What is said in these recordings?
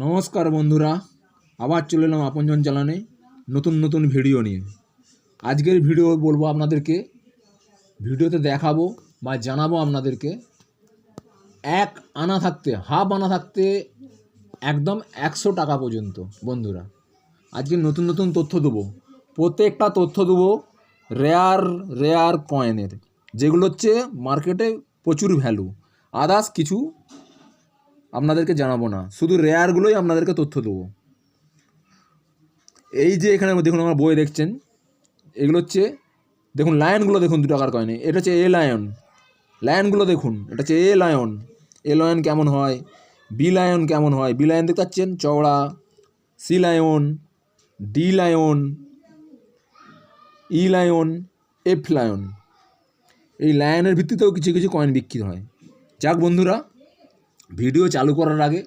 নমস্কার বন্ধুরা, আবার চলে এলাম আপনজন চ্যানেলে নতুন নতুন ভিডিও নিয়ে। আজকের ভিডিও বলবো আপনাদেরকে, ভিডিওতে দেখাবো বা জানাবো আপনাদেরকে এক আনা থাকতে হাফ আনা থাকতে একদম 100 টাকা পর্যন্ত। বন্ধুরা, আজকে নতুন নতুন তথ্য দেবো, প্রত্যেকটা তথ্য দেবো রেয়ার কয়েনের, যেগুলো হচ্ছে মার্কেটে প্রচুর ভ্যালু। আদার্স কিছু আপনাদেরকে জানাবো না, শুধু রেয়ারগুলোই আপনাদেরকে তথ্য দেবো। এই যে এখানে দেখুন আমার বই দেখছেন, এগুলো হচ্ছে দেখুন লায়নগুলো দেখুন, 2 টাকার কয়েনে। এটা হচ্ছে এ লায়ন, লায়নগুলো দেখুন। এটা হচ্ছে এ লায়ন কেমন হয়, বি লায়ন কেমন হয়। বি লায়ন দেখতে পাচ্ছেন চওড়া, সি লায়ন, ডি লায়ন, ই লায়ন, এফ লায়ন। এই লায়নের ভিত্তিতেও কিছু কিছু কয়েন বিক্রি হয়। যাক বন্ধুরা, ভিডিও চালু করার আগে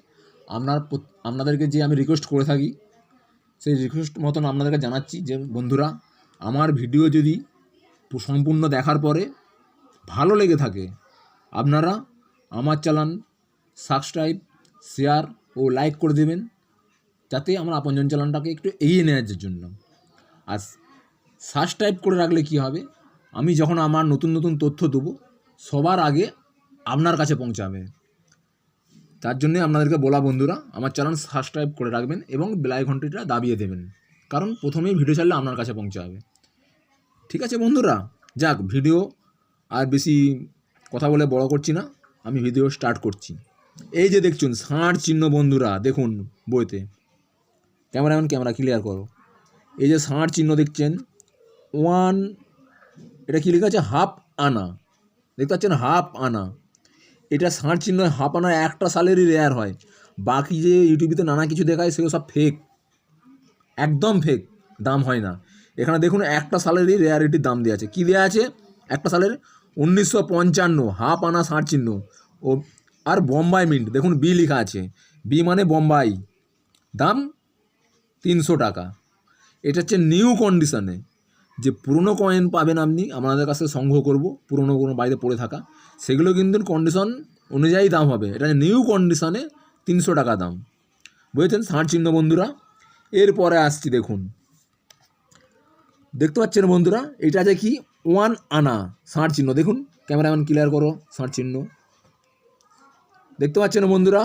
আপনাদেরকে যে আমি রিকোয়েস্ট করে থাকি, সেই রিকোয়েস্ট মতন আপনাদেরকে জানাচ্ছি যে বন্ধুরা, আমার ভিডিও যদি সম্পূর্ণ দেখার পরে ভালো লেগে থাকে, আপনারা আমার চ্যানেল সাবস্ক্রাইব, শেয়ার ও লাইক করে দেবেন, যাতে আমার আপনজন চ্যানেলটাকে একটু এগিয়ে নেওয়ার জন্য। আর সাবস্ক্রাইব করে রাখলে কি হবে, আমি যখন আমার নতুন নতুন তথ্য দেবো সবার আগে আপনার কাছে পৌঁছাবে। তার জন্যে আপনাদেরকে বলা বন্ধুরা, আমার চ্যানেল সাবস্ক্রাইব করে রাখবেন এবং বেল আইকনটিটা দাবিয়ে দেবেন, কারণ প্রথমেই ভিডিও ছাড়লে আপনার কাছে পৌঁছাবে। ঠিক আছে বন্ধুরা, যাক ভিডিও আর বেশি কথা বলে বড় করছি না, আমি ভিডিও স্টার্ট করছি। এই যে দেখছেন ষাঁড় চিহ্ন বন্ধুরা, দেখুন বইতে, ক্যামেরা ক্লিয়ার করো। এই যে ষাঁড় চিহ্ন দেখছেন, এটা কী লেখা আছে, হাফ আনা। দেখতে পাচ্ছেন হাফ আনা, এটা ষাঁড় চিহ্ন। হাফ আনা একটা সালেরই রেয়ার হয়, বাকি যে ইউটিউবেতে নানা কিছু দেখায় সেগুলো সব ফেক, একদম ফেক, দাম হয় না। এখানে দেখুন একটা সালেরই রেয়ারিটির দাম দেওয়া আছে। কী দেওয়া আছে, একটা সালের 1955 হাফ আনা ষাঁড় চিহ্ন। ও আর বোম্বাই মিন্ট, দেখুন বি লেখা আছে, বি মানে বোম্বাই, দাম 300 টাকা। এটা হচ্ছে নিউ কন্ডিশনে। যে পুরনো কয়েন পাবেন আপনি, আপনাদের কাছে সংগ্রহ করব পুরনো কোনো বাড়িতে পড়ে থাকা, সেগুলো কিন্তু কন্ডিশন অনুযায়ী দাম হবে। এটা নিউ কন্ডিশনে 300 টাকা দাম, বুঝেছেন ষাঁড় চিহ্ন বন্ধুরা। এরপরে আসছি, দেখুন দেখতে পাচ্ছেন বন্ধুরা, এটা আছে কি 1 আনা ষাঁড় চিহ্ন। দেখুন ক্যামেরাম্যান ক্লিয়ার করো, ষাঁড় চিহ্ন দেখতে পাচ্ছেন বন্ধুরা।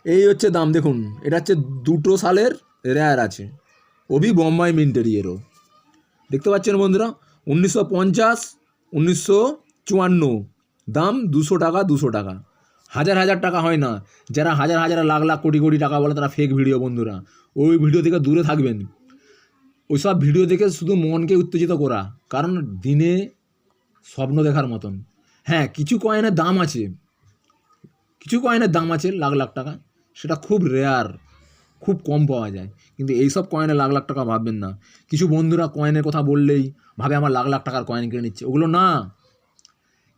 এই হচ্ছে দাম, দেখুন এটা হচ্ছে 2 সালের রেয়ার আছে, ওবি বোম্বাই মিন্টের এরও। দেখতে পাচ্ছেন বন্ধুরা, 1950, 1954, দাম 200 টাকা, 200 টাকা, হাজার টাকা হয় না। যারা হাজার লাখ কোটি টাকা বলে তারা ফেক ভিডিও বন্ধুরা, ওই ভিডিও থেকে দূরে থাকবেন। ওইসব ভিডিও দেখে শুধু মনকে উত্তেজিত করা, কারণ দিনে স্বপ্ন দেখার মতন। হ্যাঁ, কিছু কয়েনের দাম আছে, লাখ টাকা, সেটা খুব রেয়ার, খুব কম পাওয়া যায়। কিন্তু এইসব কয়েনে লাখ টাকা ভাববেন না। কিছু বন্ধুরা কয়েনের কথা বললেই ভাবে আমার লাখ টাকার কয়েন কিনে নিচ্ছে, ওগুলো না।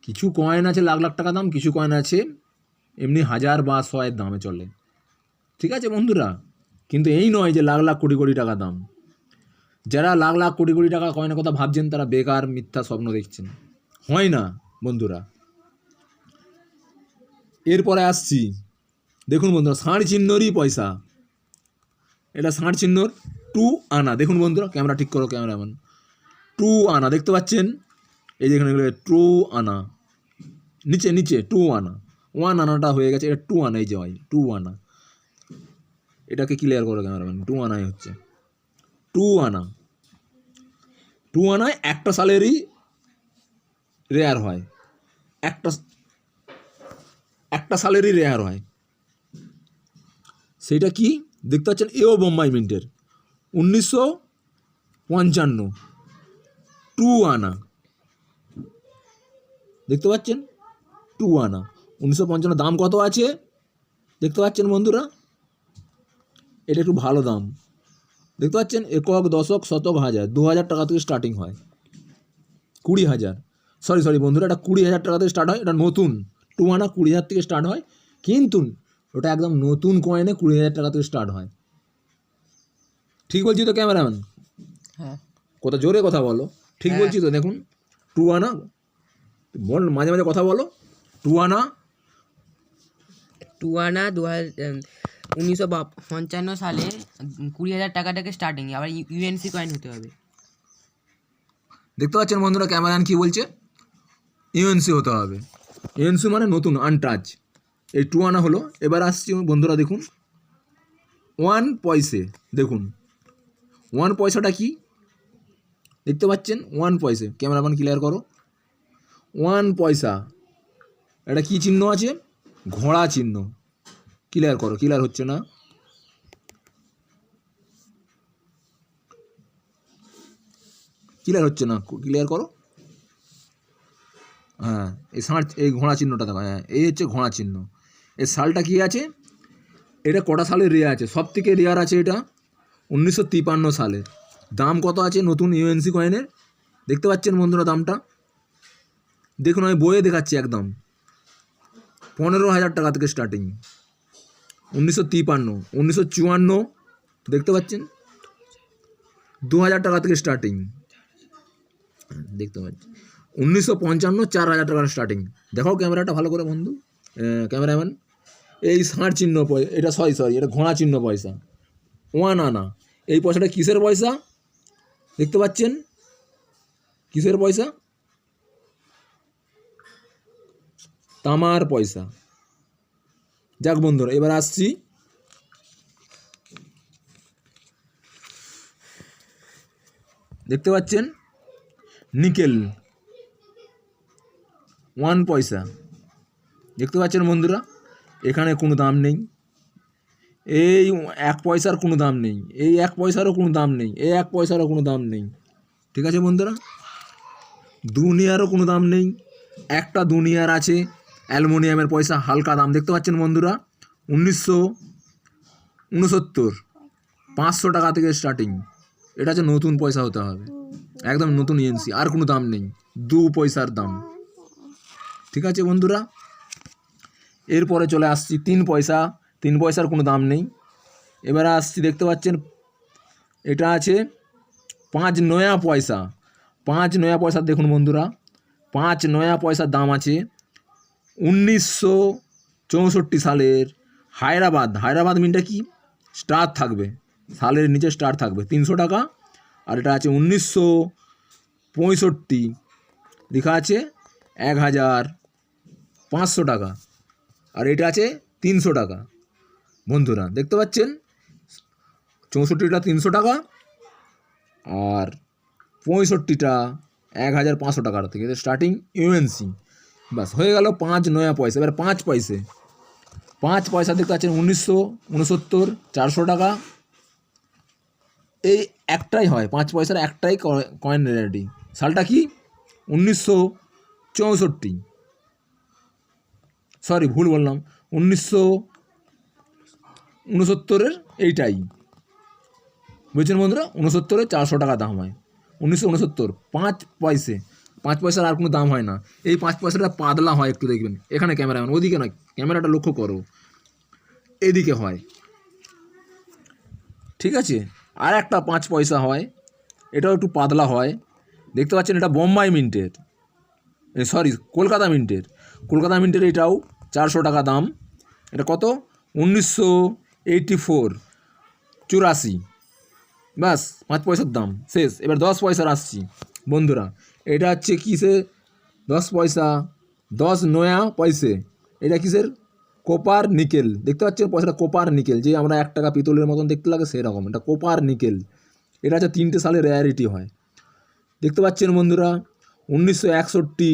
কিছু কয়েন আছে লাখ টাকা দাম, কিছু কয়েন আছে এমনি 1000 বা 100 দামে চলে। ঠিক আছে বন্ধুরা, কিন্তু এই নয় যে লাখ কোটি টাকা দাম। যারা লাখ কোটি টাকা কয়েনের কথা ভাবছেন তারা বেকার মিথ্যা স্বপ্ন দেখছেন, হয় না বন্ধুরা। এরপরে আসছি, দেখুন বন্ধুরা ষাঁড় চিহ্নরই পয়সা। এটা ষাঁড় চিহ্নর 2 আনা। দেখুন বন্ধুরা, ক্যামেরা ঠিক করো ক্যামেরাম্যান, 2 আনা দেখতে পাচ্ছেন। এই যেখানে 2 আনা, নিচে 2 আনা, 1 আনাটা হয়ে গেছে, এটা 2 আনা। এই যে হয় 2 আনা, এটাকে ক্লিয়ার করো ক্যামেরাম্যান, 2 আনাই হচ্ছে 2 আনা। 2 আনায় একটা সালেরই রেয়ার হয়, একটা সালেরই রেয়ার হয়। সেইটা কি দেখতে পাচ্ছেন, এও বোম্বাই মিন্টের 1955, 2 আনা দেখতে পাচ্ছেন, 2 আনা 1955। দাম কত আছে দেখতে পাচ্ছেন বন্ধুরা, এটা একটু ভালো দাম দেখতে পাচ্ছেন, একক, দশক, শতক, হাজার, 2000 টাকা থেকে স্টার্টিং হয়, 20,000, সরি বন্ধুরা, এটা 20,000 টাকা থেকে স্টার্ট হয়। এটা নতুন 2 আনা 20,000 থেকে স্টার্ট হয়, কিন্তু ওটা একদম নতুন কয়েনে 20,000 টাকা থেকে স্টার্ট হয়। ঠিক বলছি তো ক্যামেরাম্যান? হ্যাঁ, কথা জোরে কথা বলো, ঠিক বলছি তো? দেখুন 2 আনা, বল মাঝে কথা বলো। 2 আনা 2 আনা 1955 সালে 20,000 টাকা থেকে স্টার্টিং, আবার ইউএনসি কয়েন হতে হবে। দেখতে পাচ্ছেন বন্ধুরা ক্যামেরাম্যান কি বলছে, ইউএনসি হতে হবে। ইউএনসি মানে নতুন, আনটাচ। এই 2 আনা হলো। এবার আসছি বন্ধুরা, দেখুন 1 পয়সে। দেখুন 1 পয়সাটা কি দেখতে পাচ্ছেন, 1 পয়সে। ক্যামেরাম্যান ক্লিয়ার করো। 1 পয়সা, এটা কি চিহ্ন আছে, ঘোড়া চিহ্ন। ক্লিয়ার করো, ক্লিয়ার হচ্ছে না। ক্লিয়ার হচ্ছে না, ক্লিয়ার করো। হ্যাঁ, এই ঘোড়া চিহ্নটা দেখো, হ্যাঁ এই হচ্ছে ঘোড়া চিহ্ন। এই সালটা কি আছে, এটা কটা সালে রেয়ার আছে, সব থেকে রেয়ার আছে এটা 1953 সালে। দাম কত আছে নতুন ইউএনসি কয়েনের, দেখতে পাচ্ছেন বন্ধুরা দামটা। দেখুন আমি বইয়ে দেখাচ্ছি একদম, 15,000 টাকা থেকে স্টার্টিং। 1953, 1954 দেখতে পাচ্ছেন, 2,000 টাকা থেকে স্টার্টিং দেখতে পাচ্ছি। 1955 4,000 টাকার স্টার্টিং। দেখাও ক্যামেরাটা ভালো করে বন্ধু, ক্যামেরাম্যান। এই ষাঁড় চিহ্ন, এটা সরি এটা ঘোড়া চিহ্ন পয়সা, 1 আনা। এই পয়সাটা কিসের পয়সা দেখতে পাচ্ছেন, কিসের পয়সা, তামার পয়সা। যাক বন্ধুরা, এবার আসছি দেখতে পাচ্ছেন নিকেল 1 পয়সা। দেখতে পাচ্ছেন বন্ধুরা, এখানে কোনো দাম নেই। এই 1 পয়সার কোনো দাম নেই, এই 1 পয়সারও কোনো দাম নেই, এই 1 পয়সারও কোনো দাম নেই। ঠিক আছে বন্ধুরা, দুনিয়ারও কোনো দাম নেই। একটা দুনিয়ার আছে অ্যালুমিনিয়ামের পয়সা, হালকা দাম। দেখতে পাচ্ছেন বন্ধুরা 1969, 500 টাকা থেকে স্টার্টিং। এটা হচ্ছে নতুন পয়সা হতে হবে, একদম নতুন ইউএনসি, আর কোনো দাম নেই, 2 পয়সার দাম। ঠিক আছে বন্ধুরা, এরপরে চলে আসছি 3 পয়সা। 3 পয়সার কোনো দাম নেই। এবারে আসছি দেখতে পাচ্ছেন, এটা আছে 5 নয়া পয়সা। 5 নয়া পয়সা দেখুন বন্ধুরা, 5 নয়া পয়সার দাম আছে 1964 সালের। হায়দ্রাবাদ মিনটা কি, স্টার থাকবে, সালের নিচে স্টার থাকবে, 300 টাকা। আর এটা আছে 1965, লেখা আছে 1,500 টাকা। আর এটা আছে 300 টাকা। বন্ধুরা দেখতে পাচ্ছেন 64টা 300 টাকা, আর 65টা 1,500 টাকার থেকে স্টার্টিং ইউএনসি। বাস হয়ে গেল 5 নয়া পয়সা। এবার 5 পয়সা দেখতে পাচ্ছেন 1969, 400 টাকা। এই একটাই হয় 5 পয়সার, একটাই কয়েন রেডি। সালটা কি, 1964, সরি ভুল বললাম, 1969 এইটাই, বুঝছেন বন্ধুরা। 69-এ 400 টাকা দাম হয়, 1969 5 পয়সা। 5 পয়সার আর কোনো দাম হয় না। এই 5 পয়সাটা পাতলা হয় একটু, দেখবেন এখানে ক্যামেরাম্যান, ওদিকে নয়, ক্যামেরাটা লক্ষ্য করো, এদিকে হয়। ঠিক আছে, আর একটা 5 পয়সা হয়, এটাও একটু পাতলা হয়। দেখতে পাচ্ছেন এটা বোম্বাই মিন্টের, সরি কলকাতা মিন্টের। এটাও 400 টাকা দাম। এটা কত, 1984, 84। ব্যাস 5 পয়সার দাম শেষ। এবার 10 পয়সার আসছি বন্ধুরা। এটা হচ্ছে কিসে, 10 পয়সা, 10 নয়া পয়সে। এটা কিসের, কোপার নিকেল। দেখতে পাচ্ছেন পয়সাটা কোপার নিকেল, যে আমরা 1 টাকা পিতলের মতন দেখতে লাগে সেরকম, এটা কোপার নিকেল। এটা হচ্ছে 3টে সালে রেয়ারিটি হয়। দেখতে পাচ্ছেন বন্ধুরা 1961,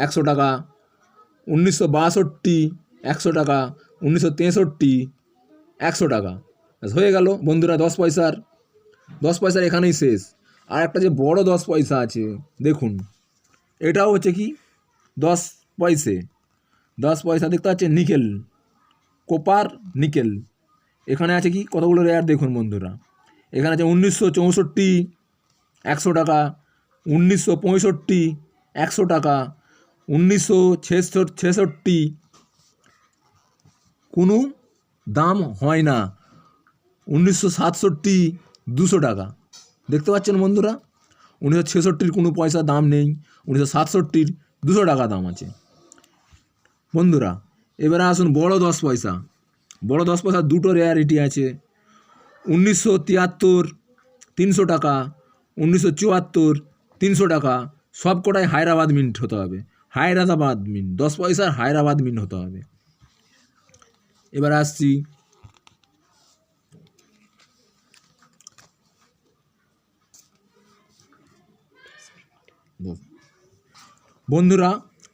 100 টাকা। 1962, 100 টাকা। 1963, 100 টাকা। হয়ে গেল বন্ধুরা 10 পয়সার। 10 পয়সার এখানেই শেষ। আর একটা যে বড় 10 পয়সা আছে দেখুন, এটাও হচ্ছে কি 10 পয়সে। 10 পয়সা দেখতে পাচ্ছেন নিকেল, কোপার নিকেল। এখানে আছে কি কতগুলো রেয়ার দেখুন বন্ধুরা। এখানে আছে 1964, 100 টাকা। 1965, 100 টাকা। 1966 কোনো দাম হয় না। 1967, 200 টাকা। দেখতে পাচ্ছেন বন্ধুরা 1966 কোনো পয়সা দাম নেই, 1967 200 টাকা দাম আছে বন্ধুরা। এবারে আসুন বড় 10 পয়সা। বড় 10 পয়সা দুটো রেয়ারিটি আছে, 1973 300 টাকা, 1974 300 টাকা, সব কটাই হায়দ্রাবাদ মিন্ট হতে হবে, হায়দ্রাবাদ মিন্ট 10 পয়সার হায়দ্রাবাদ মিন্ট হতে হবে। এবার আসছি বন্ধুরা,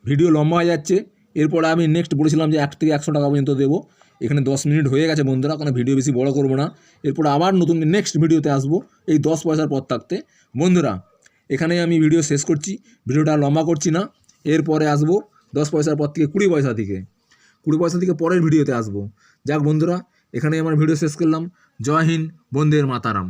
ভিডিও লম্বা হয়ে যাচ্ছে, এরপরে আমি নেক্সট বলেছিলাম যে 1 থেকে 100 টাকা পর্যন্ত দেবো। এখানে 10 মিনিট হয়ে গেছে বন্ধুরা, কোনো ভিডিও বেশি বড় করব না। এরপর আবার নতুন নেক্সট ভিডিওতে আসবো এই 10 পয়সার পর থাকতে। বন্ধুরা এখানেই আমি ভিডিও শেষ করছি, ভিডিওটা লম্বা করছি না। এরপরে আসবো 10 পয়সার পর থেকে 20 পয়সা থেকে, 20 পয়সা থেকে পরের ভিডিওতে আসবো। যাক বন্ধুরা, এখানেই আমার ভিডিও শেষ করলাম। জয় হিন্দ, বন্দে মাতারাম।